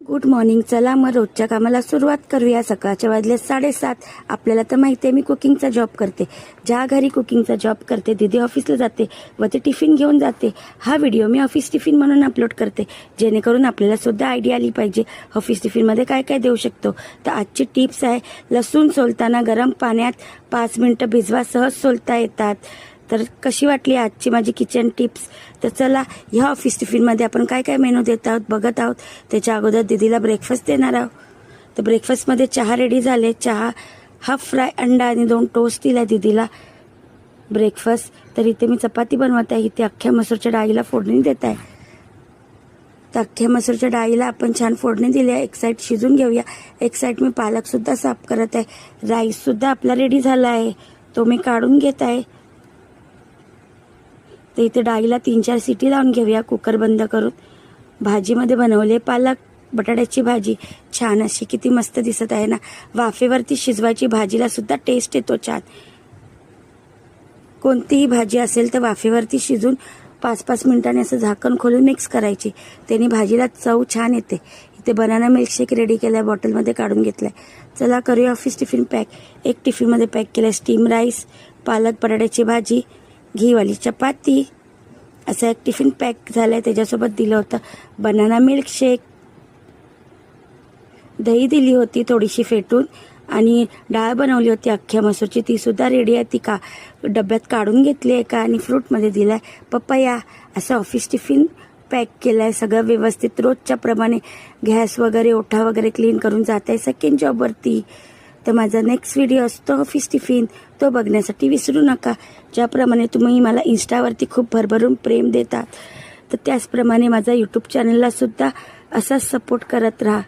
Good morning. चला मग रोजच्या कामाला सुरुवात करूया. सकाळच्या वाजले 7:30. आपल्याला तर माहिती आहे मी कुकिंगचा जॉब करते. ज्या घरी कुकिंगचा जॉब करते दीदी ऑफिसला जाते व ते टिफिन घेऊन जाते. हा व्हिडिओ मी ऑफिस टिफिन म्हणून अपलोड करते, जेणेकरून आपल्याला सुद्धा आयडिया आली पाहिजे ऑफिस टिफिनमध्ये काय काय देऊ शकतो. तर आजची टिप्स आहे, लसूण सोलताना गरम पाण्यात 5 मिनिटं भिजवा, सहज सोलता येतात. तर कशी वाटली आजची माझी किचन टिप्स? तर चला ह्या ऑफिस टिफिनमध्ये आपण काय काय मेनू देत आहोत बघत आहोत. त्याच्या अगोदर दीदीला ब्रेकफास्ट देणार आहोत. तर ब्रेकफास्टमध्ये चहा रेडी झाले. चहा, हाफ फ्राय अंडा आणि 2 टोस्ट दिला दीदीला ब्रेकफास्ट. तर इथे मी चपाती बनवत आहे. इथे अख्ख्या मसूरच्या डाळीला फोडणी देत आहे. तर अख्ख्या मसूरच्या डाळीला आपण छान फोडणी दिली आहे. एक साईड शिजून घेऊया. एक साईड मी पालकसुद्धा साफ करत आहे. राईससुद्धा आपला रेडी झाला आहे, तो मी काढून घेत आहे. तर इथे डाळीला 3-4 सिटी लावून घेऊया कुकर बंद करून. भाजीमध्ये बनवले पालक बटाट्याची भाजी, छान अशी, किती मस्त दिसत आहे ना. वाफेवरती शिजवायची, भाजीला सुद्धा टेस्ट येतो छान. कोणतीही भाजी असेल तर वाफेवरती शिजून 5-5 मिनिटांनी असं झाकण खोलून मिक्स करायची, त्याने भाजीला चव छान येते. इथे बनाना मिल्कशेक रेडी केला आहे, बॉटलमध्ये काढून घेतला आहे. चला करूया ऑफिस टिफिन पॅक. एक टिफिनमध्ये पॅक केलं आहे स्टीम राईस, पालक बटाट्याची भाजी, घीवाली चपाती, असं एक टिफिन पॅक झालं आहे. त्याच्यासोबत दिलं होतं बनाना मिल्कशेक, दही दिली होती थोडीशी फेटून, आणि डाळ बनवली होती अख्ख्या मसूरची, ती सुद्धा रेडी आहे. ती डब्यात काढून घेतली आहे का, आणि फ्रूटमध्ये दिला आहे पपया. असं ऑफिस टिफिन पॅक केलं आहे सगळं व्यवस्थित. रोजच्या प्रमाणे गॅस वगैरे ओठा वगैरे क्लीन करून जात आहे सेकंड जॉबवरती. तर माझा नेक्स्ट व्हिडिओ असतो ऑफिस टिफिन, तो बघण्यासाठी विसरू नका. ज्याप्रमाणे तुम्ही मला इन्स्टावरती खूप भरभरून प्रेम देतात, तर त्याचप्रमाणे माझा यूट्यूब चॅनलला सुद्धा असाच सपोर्ट करत राहा.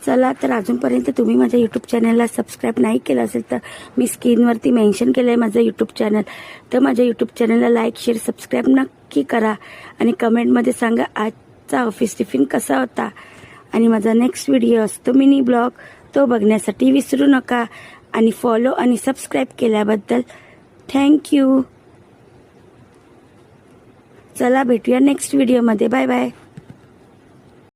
चला, तर अजूनपर्यंत तुम्ही माझ्या यूट्यूब चॅनलला सबस्क्राईब नाही केलं असेल तर मी स्क्रीनवरती मेन्शन केलं आहे माझं यूट्यूब चॅनल. तर माझ्या यूट्यूब चॅनलला लाईक, शेअर, सबस्क्राईब नक्की करा, आणि कमेंटमध्ये सांगा आजचा ऑफिस टिफिन कसा होता. आणि माझा नेक्स्ट व्हिडिओ असतो मिनी ब्लॉग, तो बघण्यासाठी विसरू नका. आणि फॉलो आणि सबस्क्राईब केल्याबद्दल थँक्यू. चला भेटूया नेक्स्ट व्हिडिओमध्ये. Bye bye.